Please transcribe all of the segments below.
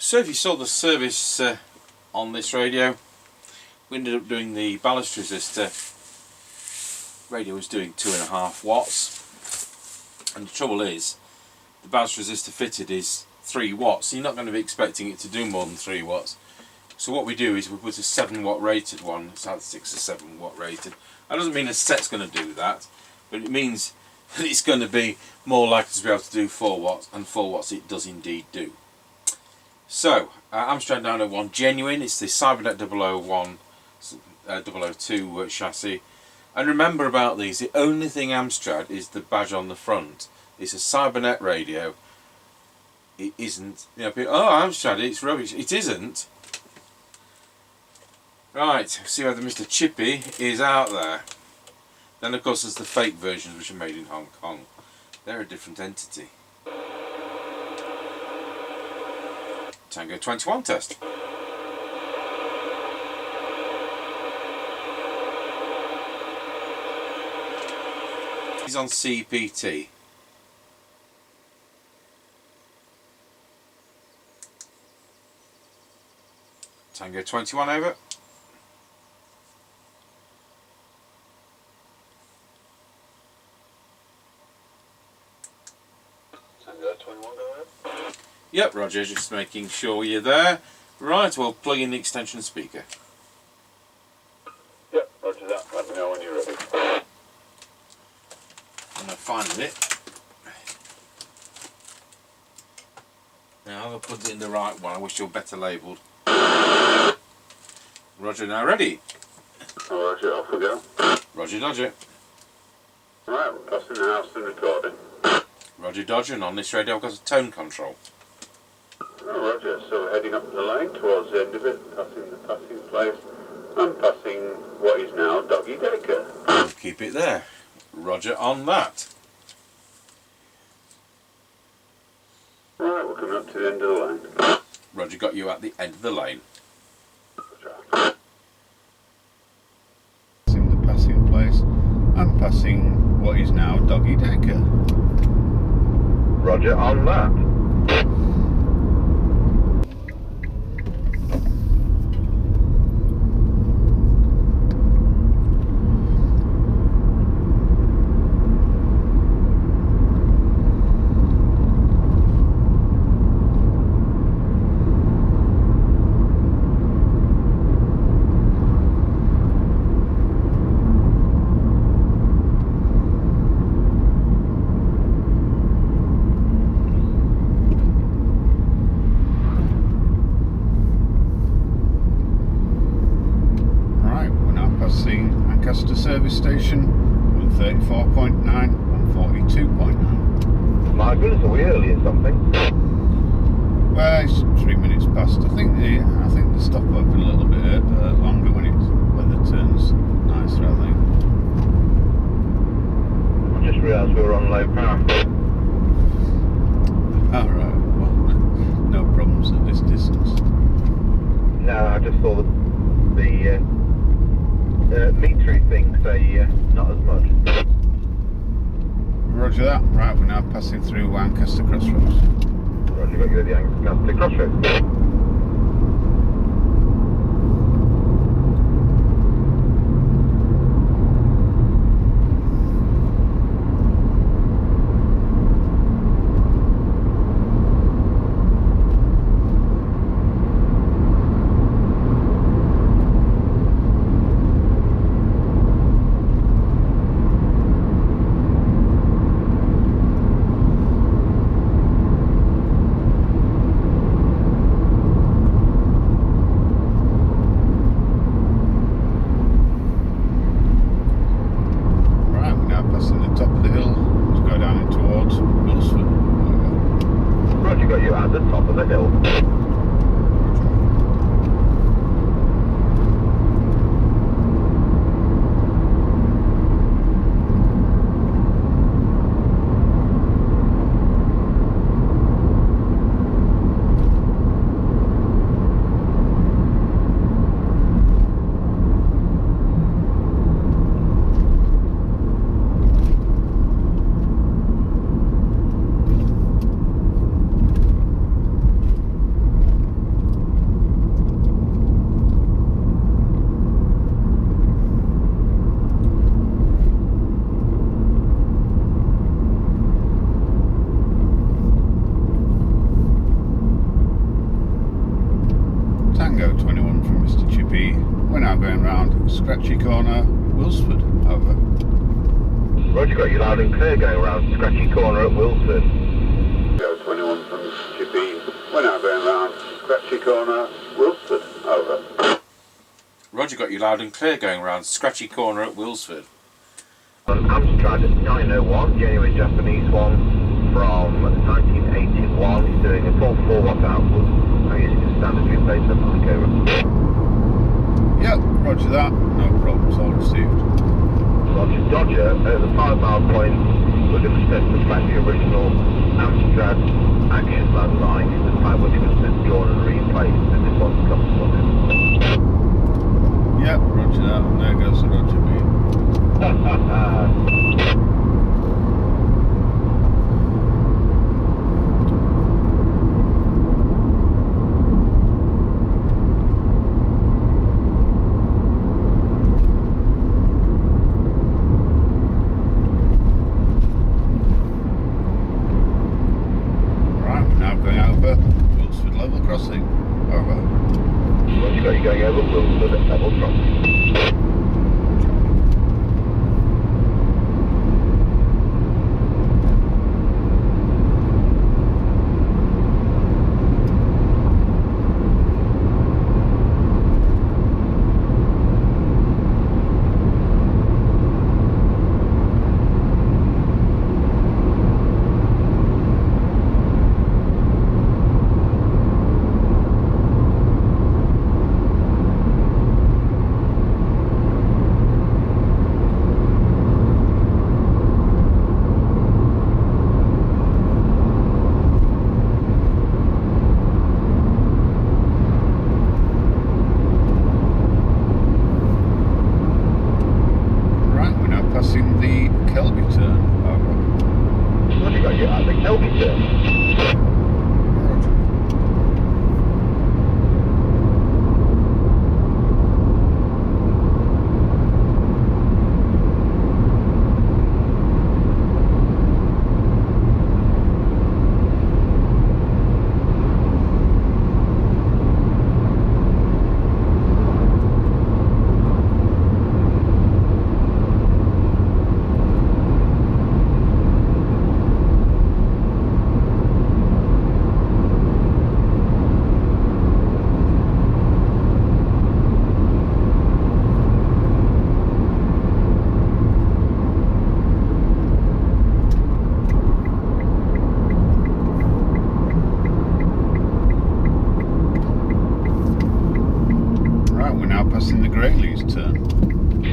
So if you saw the service on this radio, we ended up doing the ballast resistor. Radio was doing 2.5 watts, and the trouble is the ballast resistor fitted is 3 watts, so you're not going to be expecting it to do more than 3 watts. So what we do is we put a 7 watt rated one. It's had 6 or 7 watt rated. That doesn't mean a set's going to do that, but it means that it's going to be more likely to be able to do 4 watts, and 4 watts it does indeed do. So, Amstrad 901 genuine, it's the Cybernet 001, 002 chassis. And remember about these, the only thing Amstrad is the badge on the front. It's a Cybernet radio. It isn't, you know, people, oh Amstrad, it's rubbish. It isn't. Right, see whether Mr. Chippie is out there. Then of course there's the fake versions which are made in Hong Kong. They're a different entity. Tango 21 test. He's on CPT. Tango 21 over. Tango 21 go ahead. Yep, Roger, just making sure you're there. Right, we'll plug in the extension speaker. Yep, roger that. Let me know when you're ready. And I find it. Now I'll put it in the right one. I wish you were better labelled. Roger, now ready? Roger, off we go. Roger, Dodger. Right, we're passing the house and recording. Roger, Dodger, and on this radio I've got a tone control. Oh, roger, so we're heading up the lane towards the end of it, passing the passing place, and passing what is now Doggy Decker. We'll keep it there. Roger on that. Right, we're coming up to the end of the lane. Roger, got you at the end of the lane. Passing the passing place and passing what is now Doggy Decker. Roger on that. Service station with 34.9 and 42.9. My goodness, are we early or something? Well, it's 3 minutes past. I think the stop open a little bit longer when it's weather turns nicer. I think. I just realised we were on low power. All right. Well, no problems at this distance. No, I just saw the metery thing say not as much. Roger that. Right, we're now passing through Lancaster Crossroads. Roger, got you at the Lancaster Crossroads. Got you at the top of the hill. Tango 21 from Mr. Chippie. We're now going round Scratchy Corner, Wilsford. Over. Roger, got you loud and clear going around Scratchy Corner at Wilsford. Tango 21 from Mr. Chippie. We're now going round Scratchy Corner, Wilsford. Over. Roger, got you loud and clear going around Scratchy Corner at Wilsford. On Amstrad 901, genuine Japanese one from 1981. He's doing a full 4 watt output. I'm using a standard replacement mic over. Yep, roger that. No problems, all received. Roger, Dodger, at the 5 mile point, we're going to test the factory original Amstrad action landline, the type which was drawn and replaced, and this one's comes from it. Yep, roger that. And there goes the Roger beam. Right, we're now going over Wilsford level crossing. Over. Roger, got you going over Wilsford at level crossing.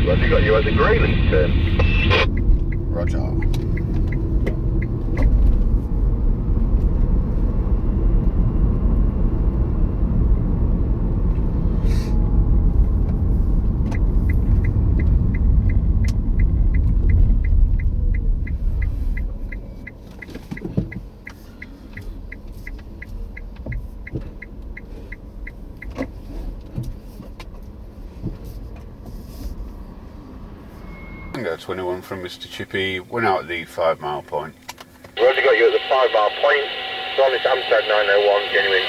Roger, got you at the Greyleaf turn. Roger. Tango 21 from Mr. Chippie. We're now at the 5 mile point. Roger, got you at the 5 mile point. So on this Amstrad 901 genuine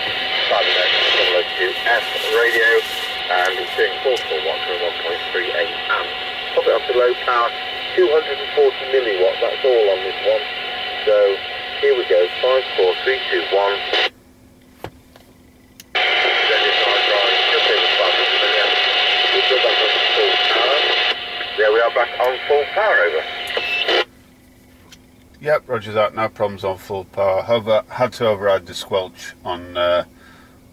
Cybernet 002F radio, and it's doing 44 watts and 1.38 amps. Pop it up to low power, 240 milliwatts. That's all on this one. So here we go. 5, 4, 3, 2, 1. There we are, back on full power, over. Yep, roger that, no problems on full power. However, had to override the squelch on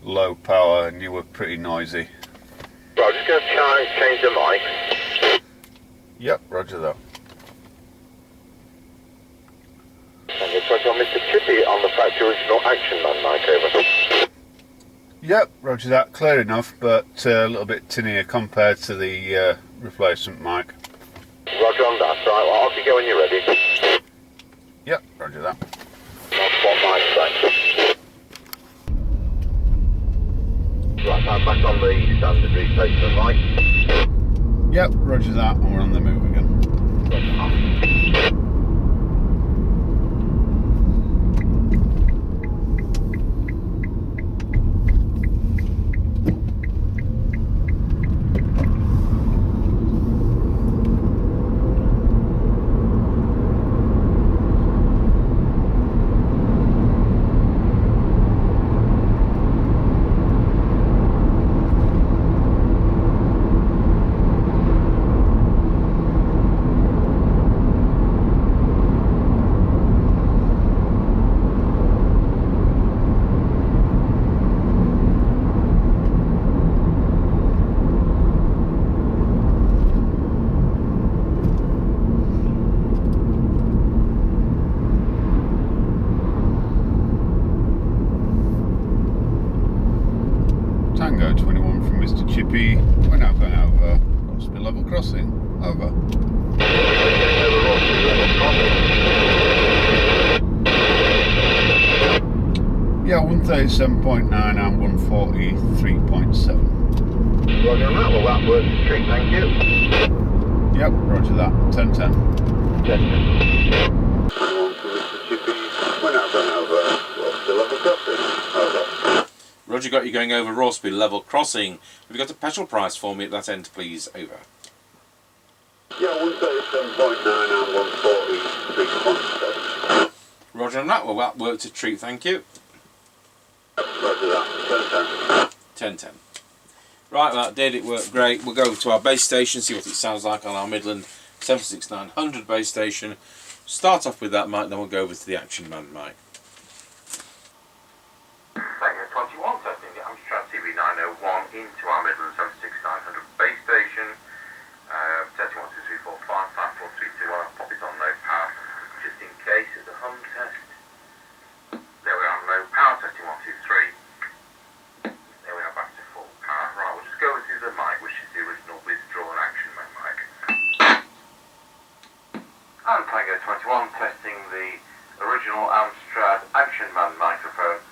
low power and you were pretty noisy. Right, I'm just going to try and change the mic. Yep, roger that. And we're putting on Mr. Chippie on the factory original action man mic, over. Yep, roger that, clear enough, but a little bit tinnier compared to the replacement mic. Roger on that, right, well, off you go when you're ready. Yep, roger that. I'll swap my track. Right, I'm back on the standard replacement mic. Yep, roger that, and we're on the move again. Tango 21 from Mr. Chippie. We're now going over Rossby level crossing. Over. Yeah, 137.9 and 143.7. Roger on that, well that works straight, thank you. Yep, roger that. 10-10. 10-10. 21 from Mr. Chippie. We're now going over Rossby level crossing. Over. Roger, got you going over Rossby level crossing. Have you got a petrol price for me at that end, please? Over. Yeah, 137.9 and 143.7. Roger on that. Well, that worked a treat, thank you. Roger that. 10-10. 10-10. Right, well, that did. It worked great. We'll go to our base station, see what it sounds like on our Midland 76900 base station. Start off with that mic, then we'll go over to the Action Man mic. Tango 21, testing the Amstrad CB901 into our Midland 76900 base station. Testing 1, 2, 3, 4, 5, 5, 4, 3, 2, 1. I'll pop it on low power just in case it's a hum test. There we are, low power, testing 1, 2, 3. There we are, back to full power. Right, we'll just go through the mic, which is the original withdrawn Action Man mic. And Tango 21, testing the original Amstrad Action Man microphone.